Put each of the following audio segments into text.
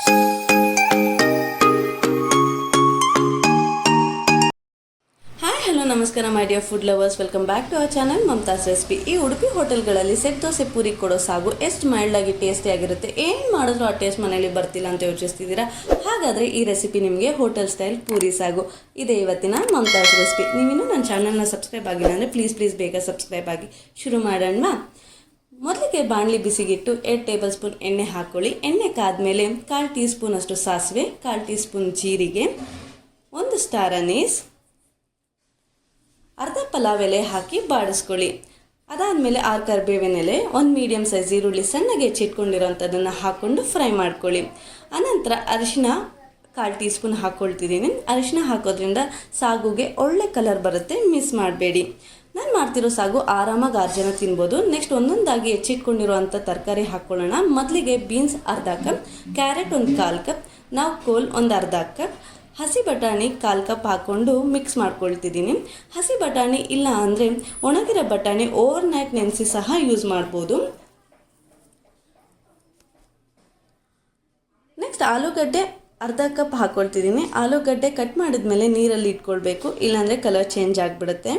Hello ನಮಸ್ಕಾರ my dear food lovers, welcome back to our channel Mamata's recipe. ಈ ಉಡುಪಿ ಹೋಟೆಲ್ಗಳಲ್ಲಿ set dosa puri ಕೊಡೋ ಸಾಗು ಎಷ್ಟು ಮೈಲ್ಡ್ ಆಗಿ ಟೇಸ್ಟಿ ಆಗಿರುತ್ತೆ, ಏನು ಮಾಡಿದ್ರು ಆ ಟೇಸ್ಟ್ ಮನೇಲಿ ಬರ್ತಿಲ್ಲ ಅಂತ ಯೋಚಿಸ್ತಿದ್ದೀರಾ? ಹಾಗಾದರೆ ಈ ರೆಸಿಪಿ ನಿಮಗೆ ಹೋಟೆಲ್ ಸ್ಟೈಲ್ ಪೂರಿ ಸಾಗು ಇದೆ ಇವತ್ತಿನ ಮಮತಾಸ್ ರೆಸಿಪಿ. ನೀವಿನ್ನೂ ನನ್ನ ಚಾನಲ್ನ ಸಬ್ಸ್ಕ್ರೈಬ್ ಆಗಿಲ್ಲ ಅಂದರೆ ಪ್ಲೀಸ್ ಬೇಗ ಸಬ್ಸ್ಕ್ರೈಬ್ ಆಗಿ. ಶುರು ಮಾಡೋಣ. ಮೊದಲಿಗೆ ಬಾಣಲಿ ಬಿಸಿಗಿಟ್ಟು 2 ಟೇಬಲ್ ಸ್ಪೂನ್ ಎಣ್ಣೆ ಹಾಕ್ಕೊಳ್ಳಿ. ಎಣ್ಣೆ ಕಾದ್ಮೇಲೆ 1/4 ಟೀ ಸ್ಪೂನ್ ಅಷ್ಟು ಸಾಸಿವೆ, 1/4 ಟೀ ಸ್ಪೂನ್ ಜೀರಿಗೆ, 1 ಸ್ಟಾರ್ ಅನೀಸ್, ಅರ್ಧ ಪಲಾವ್ ಎಲೆ ಹಾಕಿ ಬಾಡಿಸ್ಕೊಳ್ಳಿ. ಅದಾದಮೇಲೆ 6 ಕರಿಬೇವಿನ ಎಲೆ, 1 ಮೀಡಿಯಮ್ ಸೈಜ್ ಈರುಳ್ಳಿ ಸಣ್ಣಗೆ ಹೆಚ್ಚಿಟ್ಕೊಂಡಿರೋಂಥದ್ದನ್ನು ಹಾಕ್ಕೊಂಡು ಫ್ರೈ ಮಾಡ್ಕೊಳ್ಳಿ. ಆನಂತರ ಅರಿಶಿನ 1/4 ಟೀ ಸ್ಪೂನ್ ಹಾಕ್ಕೊಳ್ತಿದ್ದೀನಿ. ಅರಿಶಿನ ಹಾಕೋದ್ರಿಂದ ಸಾಗುಗೆ ಒಳ್ಳೆ ಕಲರ್ ಬರುತ್ತೆ, ಮಿಸ್ ಮಾಡಬೇಡಿ. ನಾನು ಮಾಡ್ತಿರೋ ಸಾಗು ಆರಾಮಾಗಿ 6 ಜನ ತಿನ್ಬೋದು. ನೆಕ್ಸ್ಟ್ ಒಂದೊಂದಾಗಿ ಹೆಚ್ಚಿಟ್ಕೊಂಡಿರುವಂಥ ತರಕಾರಿ ಹಾಕ್ಕೊಳ್ಳೋಣ. ಮೊದಲಿಗೆ ಬೀನ್ಸ್ ಅರ್ಧ ಕಪ್, ಕ್ಯಾರೆಟ್ 1/4 ಕಪ್, ನವಕೋಲ್ ಒಂದು ಅರ್ಧ ಕಪ್, ಹಸಿ ಬಟಾಣಿ 1/4 ಕಪ್ ಹಾಕ್ಕೊಂಡು ಮಿಕ್ಸ್ ಮಾಡ್ಕೊಳ್ತಿದ್ದೀನಿ. ಹಸಿ ಬಟಾಣಿ ಇಲ್ಲ ಅಂದರೆ ಒಣಗಿರೋ ಬಟಾಣಿ ಓವರ್ ನೈಟ್ ನೆನೆಸಿ ಸಹ ಯೂಸ್ ಮಾಡ್ಬೋದು. ನೆಕ್ಸ್ಟ್ ಆಲೂಗಡ್ಡೆ ಅರ್ಧ ಕಪ್ ಹಾಕ್ಕೊಳ್ತಿದ್ದೀನಿ. ಆಲೂಗಡ್ಡೆ ಕಟ್ ಮಾಡಿದ್ಮೇಲೆ ನೀರಲ್ಲಿ ಇಟ್ಕೊಳ್ಬೇಕು, ಇಲ್ಲಾಂದರೆ ಕಲರ್ ಚೇಂಜ್ ಆಗಿಬಿಡುತ್ತೆ.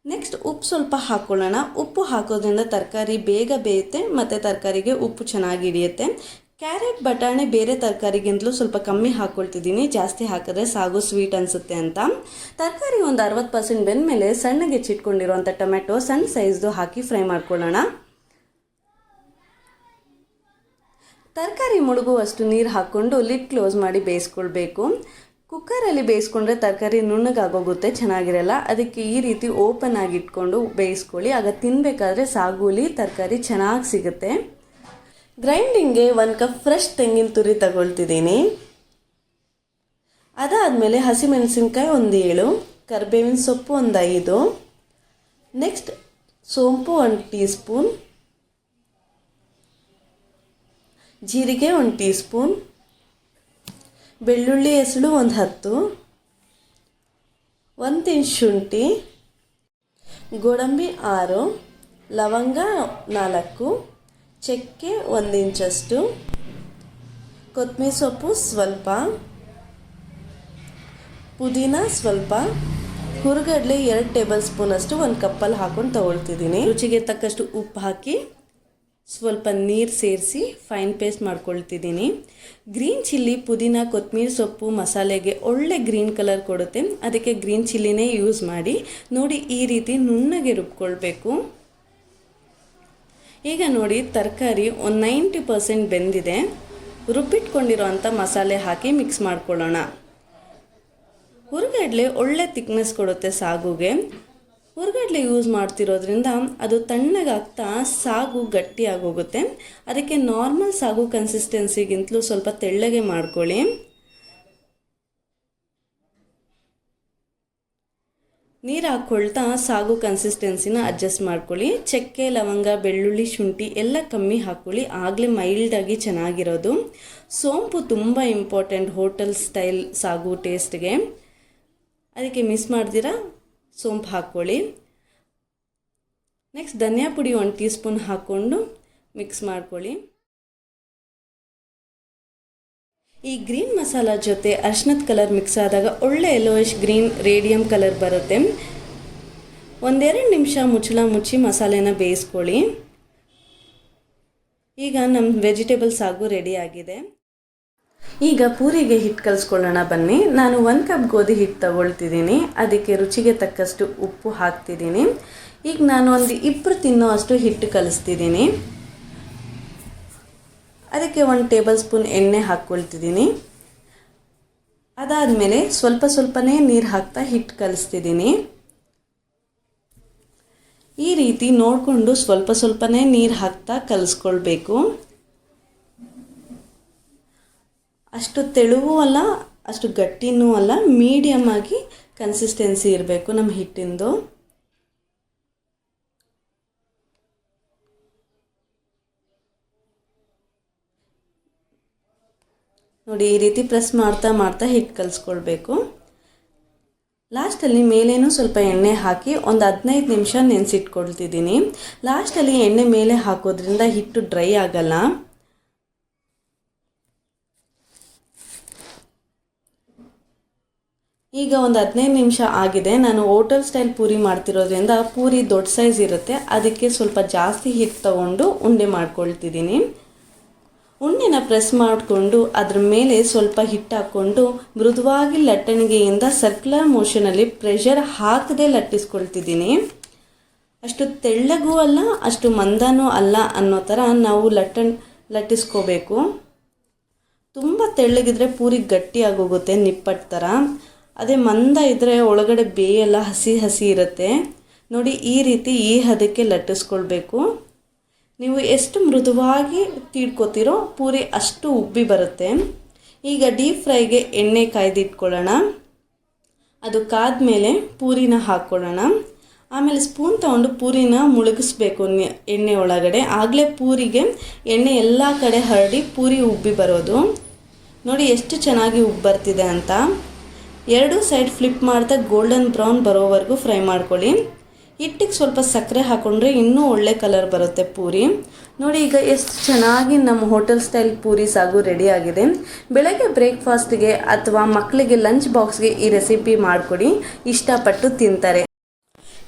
ನೆಕ್ಸ್ಟ್ ಉಪ್ಪು ಸ್ವಲ್ಪ ಹಾಕ್ಕೊಳ್ಳೋಣ. ಉಪ್ಪು ಹಾಕೋದ್ರಿಂದ ತರಕಾರಿ ಬೇಗ ಬೇಯುತ್ತೆ ಮತ್ತು ತರಕಾರಿಗೆ ಉಪ್ಪು ಚೆನ್ನಾಗಿ ಹಿಡಿಯುತ್ತೆ. ಕ್ಯಾರೆಟ್ ಬಟಾಣಿ ಬೇರೆ ತರಕಾರಿಗಿಂತಲೂ ಸ್ವಲ್ಪ ಕಮ್ಮಿ ಹಾಕ್ಕೊಳ್ತಿದ್ದೀನಿ, ಜಾಸ್ತಿ ಹಾಕಿದ್ರೆ ಸಾಗು ಸ್ವೀಟ್ ಅನಿಸುತ್ತೆ ಅಂತ. ತರಕಾರಿ ಒಂದು 60% ಬೆಂದಮೇಲೆ ಸಣ್ಣಗೆ ಹೆಚ್ಚಿಟ್ಕೊಂಡಿರುವಂಥ ಟೊಮೆಟೊ ಸಣ್ಣ ಸೈಜ್ದು ಹಾಕಿ ಫ್ರೈ ಮಾಡ್ಕೊಳ್ಳೋಣ. ತರಕಾರಿ ಮುಳುಗುವಷ್ಟು ನೀರು ಹಾಕ್ಕೊಂಡು ಲಿಡ್ ಕ್ಲೋಸ್ ಮಾಡಿ ಬೇಯಿಸ್ಕೊಳ್ಬೇಕು. ಕುಕ್ಕರಲ್ಲಿ ಬೇಯಿಸ್ಕೊಂಡ್ರೆ ತರಕಾರಿ ನುಣ್ಣಗಾಗೋಗುತ್ತೆ, ಚೆನ್ನಾಗಿರಲ್ಲ. ಅದಕ್ಕೆ ಈ ರೀತಿ ಓಪನ್ ಆಗಿ ಇಟ್ಕೊಂಡು ಬೇಯಿಸ್ಕೊಳ್ಳಿ. ಆಗ ತಿನ್ನಬೇಕಾದ್ರೆ ಸಾಗುಲಿ ತರಕಾರಿ ಚೆನ್ನಾಗಿ ಸಿಗುತ್ತೆ. ಗ್ರೈಂಡಿಂಗ್ಗೆ 1 ಕಪ್ ಫ್ರೆಶ್ ತೆಂಗಿನ ತುರಿ ತಗೊಳ್ತಿದ್ದೀನಿ. ಅದಾದಮೇಲೆ ಹಸಿಮೆಣಸಿನ್ಕಾಯಿ 7, ಕರಿಬೇವಿನ ಸೊಪ್ಪು 5, ನೆಕ್ಸ್ಟ್ ಸೋಂಪು 1 ಟೀ ಸ್ಪೂನ್, ಜೀರಿಗೆ 1 ಟೀ ಸ್ಪೂನ್, ಬೆಳ್ಳುಳ್ಳಿ ಹೆಸಳು 10, 1 ಇಂಚ್ ಶುಂಠಿ, ಗೋಡಂಬಿ 6, ಲವಂಗ 4, ಚಕ್ಕೆ 1 ಇಂಚಷ್ಟು, ಕೊತ್ತಂಬರಿ ಸೊಪ್ಪು ಸ್ವಲ್ಪ, ಪುದೀನ ಸ್ವಲ್ಪ, ಹುರುಗಡ್ಲೆ 2 ಟೇಬಲ್ ಸ್ಪೂನ್ ಅಷ್ಟು 1 ಕಪ್ಪಲ್ಲಿ ಹಾಕೊಂಡು ತಗೊಳ್ತಿದ್ದೀನಿ. ರುಚಿಗೆ ತಕ್ಕಷ್ಟು ಉಪ್ಪು ಹಾಕಿ ಸ್ವಲ್ಪ ನೀರು ಸೇರಿಸಿ ಫೈನ್ ಪೇಸ್ಟ್ ಮಾಡ್ಕೊಳ್ತಿದ್ದೀನಿ. ಗ್ರೀನ್ ಚಿಲ್ಲಿ, ಪುದೀನ, ಕೊತ್ತಂಬರಿ ಸೊಪ್ಪು ಮಸಾಲೆಗೆ ಒಳ್ಳೆ ಗ್ರೀನ್ ಕಲರ್ ಕೊಡುತ್ತೆ, ಅದಕ್ಕೆ ಗ್ರೀನ್ ಚಿಲ್ಲಿನೇ ಯೂಸ್ ಮಾಡಿ. ನೋಡಿ ಈ ರೀತಿ ನುಣ್ಣಗೆ ರುಬ್ಕೊಳ್ಬೇಕು. ಈಗ ನೋಡಿ ತರಕಾರಿ ಒಂದು 90% ಬೆಂದಿದೆ. ರುಬ್ಬಿಟ್ಕೊಂಡಿರೋಂಥ ಮಸಾಲೆ ಹಾಕಿ ಮಿಕ್ಸ್ ಮಾಡ್ಕೊಳ್ಳೋಣ. ಹುರುಗಡ್ಲೆ ಒಳ್ಳೆ ಥಿಕ್ನೆಸ್ ಕೊಡುತ್ತೆ ಸಾಗುಗೆ. ಹುರುಗಡ್ಲೆ ಯೂಸ್ ಮಾಡ್ತಿರೋದ್ರಿಂದ ಅದು ತಣ್ಣಗಾಗ್ತಾ ಸಾಗು ಗಟ್ಟಿಯಾಗೋಗುತ್ತೆ. ಅದಕ್ಕೆ ನಾರ್ಮಲ್ ಸಾಗು ಕನ್ಸಿಸ್ಟೆನ್ಸಿಗಿಂತಲೂ ಸ್ವಲ್ಪ ತೆಳ್ಳಗೆ ಮಾಡ್ಕೊಳ್ಳಿ. ನೀರು ಹಾಕ್ಕೊಳ್ತಾ ಸಾಗು ಕನ್ಸಿಸ್ಟೆನ್ಸಿನ ಅಡ್ಜಸ್ಟ್ ಮಾಡ್ಕೊಳ್ಳಿ. ಚಕ್ಕೆ, ಲವಂಗ, ಬೆಳ್ಳುಳ್ಳಿ, ಶುಂಠಿ ಎಲ್ಲ ಕಮ್ಮಿ ಹಾಕ್ಕೊಳ್ಳಿ, ಆಗಲೇ ಮೈಲ್ಡಾಗಿ ಚೆನ್ನಾಗಿರೋದು. ಸೋಂಪು ತುಂಬ ಇಂಪಾರ್ಟೆಂಟ್ ಹೋಟೆಲ್ ಸ್ಟೈಲ್ ಸಾಗು ಟೇಸ್ಟ್ಗೆ, ಅದಕ್ಕೆ ಮಿಸ್ ಮಾಡ್ದಿರಾ ಸೋಂಪು ಹಾಕ್ಕೊಳ್ಳಿ. ನೆಕ್ಸ್ಟ್ ಧನಿಯಾ ಪುಡಿ 1 ಟೀ ಸ್ಪೂನ್ ಹಾಕ್ಕೊಂಡು ಮಿಕ್ಸ್ ಮಾಡ್ಕೊಳ್ಳಿ. ಈ ಗ್ರೀನ್ ಮಸಾಲ ಜೊತೆ ಅರಿಶಿನದ ಕಲರ್ ಮಿಕ್ಸ್ ಆದಾಗ ಒಳ್ಳೆ ಯೆಲ್ಲೋಯಿಶ್ ಗ್ರೀನ್ ರೇಡಿಯಮ್ ಕಲರ್ ಬರುತ್ತೆ. 1-2 ನಿಮಿಷ ಮುಚ್ಚಳ ಮುಚ್ಚಿ ಮಸಾಲೆನ ಬೇಯಿಸ್ಕೊಳ್ಳಿ. ಈಗ ನಮ್ಮ ವೆಜಿಟೇಬಲ್ ಸಾಗು ರೆಡಿ ಆಗಿದೆ. ಈಗ ಪೂರಿಗೆ ಹಿಟ್ಟು ಕಲಿಸ್ಕೊಳ್ಳೋಣ ಬನ್ನಿ. ನಾನು 1 ಕಪ್ ಗೋಧಿ ಹಿಟ್ಟು ತಗೊಳ್ತಿದ್ದೀನಿ. ಅದಕ್ಕೆ ರುಚಿಗೆ ತಕ್ಕಷ್ಟು ಉಪ್ಪು ಹಾಕ್ತಿದ್ದೀನಿ. ಈಗ ನಾನು ಒಂದು 2 ತಿನ್ನೋ ಅಷ್ಟು ಹಿಟ್ಟು ಕಲಿಸ್ತಿದ್ದೀನಿ. ಅದಕ್ಕೆ 1 ಟೇಬಲ್ ಸ್ಪೂನ್ ಎಣ್ಣೆ ಹಾಕ್ಕೊಳ್ತಿದ್ದೀನಿ. ಅದಾದಮೇಲೆ ಸ್ವಲ್ಪನೇ ನೀರು ಹಾಕ್ತಾ ಹಿಟ್ಟು ಕಲಿಸ್ತಿದ್ದೀನಿ. ಈ ರೀತಿ ನೋಡಿಕೊಂಡು ಸ್ವಲ್ಪನೇ ನೀರು ಹಾಕ್ತಾ ಕಲಿಸ್ಕೊಳ್ಬೇಕು. ಅಷ್ಟು ತೆಳುವೂ ಅಲ್ಲ, ಅಷ್ಟು ಗಟ್ಟಿನೂ ಅಲ್ಲ, ಮೀಡಿಯಮ್ ಆಗಿ ಕನ್ಸಿಸ್ಟೆನ್ಸಿ ಇರಬೇಕು ನಮ್ಮ ಹಿಟ್ಟಿಂದು. ನೋಡಿ ಈ ರೀತಿ ಪ್ರೆಸ್ ಮಾಡ್ತಾ ಹಿಟ್ಟು ಕಲಿಸ್ಕೊಳ್ಬೇಕು. ಲಾಸ್ಟಲ್ಲಿ ಮೇಲೇನೂ ಸ್ವಲ್ಪ ಎಣ್ಣೆ ಹಾಕಿ ಒಂದು 15 ನಿಮಿಷ ನೆನೆಸಿಟ್ಕೊಳ್ತಿದ್ದೀನಿ. ಲಾಸ್ಟಲ್ಲಿ ಎಣ್ಣೆ ಮೇಲೆ ಹಾಕೋದ್ರಿಂದ ಹಿಟ್ಟು ಡ್ರೈ ಆಗಲ್ಲ. ಈಗ ಒಂದು 15 ನಿಮಿಷ ಆಗಿದೆ. ನಾನು ಹೋಟೆಲ್ ಸ್ಟೈಲ್ ಪೂರಿ ಮಾಡ್ತಿರೋದ್ರಿಂದ ಪೂರಿ ದೊಡ್ಡ ಸೈಜ್ ಇರುತ್ತೆ, ಅದಕ್ಕೆ ಸ್ವಲ್ಪ ಜಾಸ್ತಿ ಹಿಟ್ಟು ತಗೊಂಡು ಉಂಡೆ ಮಾಡ್ಕೊಳ್ತಿದ್ದೀನಿ. ಉಂಡೆನ ಪ್ರೆಸ್ ಮಾಡಿಕೊಂಡು ಅದ್ರ ಮೇಲೆ ಸ್ವಲ್ಪ ಹಿಟ್ಟು ಹಾಕ್ಕೊಂಡು ಮೃದುವಾಗಿ ಲಟ್ಟಣಿಗೆಯಿಂದ ಸರ್ಕ್ಯುಲರ್ ಮೋಷನಲ್ಲಿ ಪ್ರೆಷರ್ ಹಾಕದೆ ಲಟ್ಟಿಸ್ಕೊಳ್ತಿದ್ದೀನಿ. ಅಷ್ಟು ತೆಳ್ಳಗೂ ಅಲ್ಲ ಅಷ್ಟು ಮಂದನೂ ಅಲ್ಲ ಅನ್ನೋ ಥರ ನಾವು ಲಟ್ಟಿಸ್ಕೋಬೇಕು. ತುಂಬ ತೆಳ್ಳಗಿದ್ರೆ ಪೂರಿ ಗಟ್ಟಿ ಆಗೋಗುತ್ತೆ, ನಿಪ್ಪಟ್ಟು ಥರ. ಅದೇ ಮಂದ ಇದ್ದರೆ ಒಳಗಡೆ ಬೇಯೆಲ್ಲ ಹಸಿ ಹಸಿ ಇರುತ್ತೆ. ನೋಡಿ, ಈ ರೀತಿ ಈ ಹದಕ್ಕೆ ಲಟ್ಟಿಸ್ಕೊಳ್ಬೇಕು. ನೀವು ಎಷ್ಟು ಮೃದುವಾಗಿ ತೀಡ್ಕೋತೀರೋ ಪೂರಿ ಅಷ್ಟು ಉಬ್ಬಿ ಬರುತ್ತೆ. ಈಗ ಡೀಪ್ ಫ್ರೈಗೆ ಎಣ್ಣೆ ಕಾಯ್ದಿಟ್ಕೊಳ್ಳೋಣ. ಅದು ಕಾದ್ಮೇಲೆ ಪೂರಿನ ಹಾಕ್ಕೊಳ್ಳೋಣ. ಆಮೇಲೆ ಸ್ಪೂನ್ ತೊಗೊಂಡು ಪೂರಿನ ಮುಳುಗಿಸ್ಬೇಕು ಎಣ್ಣೆ ಒಳಗಡೆ. ಆಗಲೇ ಪೂರಿಗೆ ಎಣ್ಣೆ ಎಲ್ಲ ಕಡೆ ಹರಡಿ ಪೂರಿ ಉಬ್ಬಿ ಬರೋದು. ನೋಡಿ ಎಷ್ಟು ಚೆನ್ನಾಗಿ ಉಬ್ಬಿ ಬರ್ತಿದೆ ಅಂತ. ಎರಡೂ ಸೈಡ್ ಫ್ಲಿಪ್ ಮಾಡ್ತಾ ಗೋಲ್ಡನ್ ಬ್ರೌನ್ ಬರೋವರೆಗೂ ಫ್ರೈ ಮಾಡ್ಕೊಳ್ಳಿ. ಹಿಟ್ಟಿಗೆ ಸ್ವಲ್ಪ ಸಕ್ಕರೆ ಹಾಕ್ಕೊಂಡ್ರೆ ಇನ್ನೂ ಒಳ್ಳೆ ಕಲರ್ ಬರುತ್ತೆ ಪೂರಿ. ನೋಡಿ, ಈಗ ಎಷ್ಟು ಚೆನ್ನಾಗಿ ನಮ್ಮ ಹೋಟೆಲ್ ಸ್ಟೈಲ್ ಪೂರಿ ಸಾಗು ರೆಡಿ ಆಗಿದೆ. ಬೆಳಗ್ಗೆ ಬ್ರೇಕ್ಫಾಸ್ಟ್ಗೆ ಅಥವಾ ಮಕ್ಕಳಿಗೆ ಲಂಚ್ ಬಾಕ್ಸ್ಗೆ ಈ ರೆಸಿಪಿ ಮಾಡಿಕೊಡಿ, ಇಷ್ಟಪಟ್ಟು ತಿಂತಾರೆ.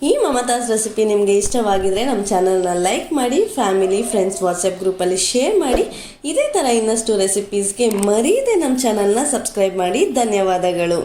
ಈ ಮಮತಾಸ್ ರೆಸಿಪಿ ನಿಮಗೆ ಇಷ್ಟವಾಗಿದ್ದರೆ ನಮ್ಮ ಚಾನಲ್ನ ಲೈಕ್ ಮಾಡಿ, ಫ್ಯಾಮಿಲಿ ಫ್ರೆಂಡ್ಸ್ ವಾಟ್ಸಪ್ ಗ್ರೂಪಲ್ಲಿ ಶೇರ್ ಮಾಡಿ. ಇದೇ ಥರ ಇನ್ನಷ್ಟು ರೆಸಿಪೀಸ್ಗೆ ಮರೀದೆ ನಮ್ಮ ಚಾನಲ್ನ ಸಬ್ಸ್ಕ್ರೈಬ್ ಮಾಡಿ. ಧನ್ಯವಾದಗಳು.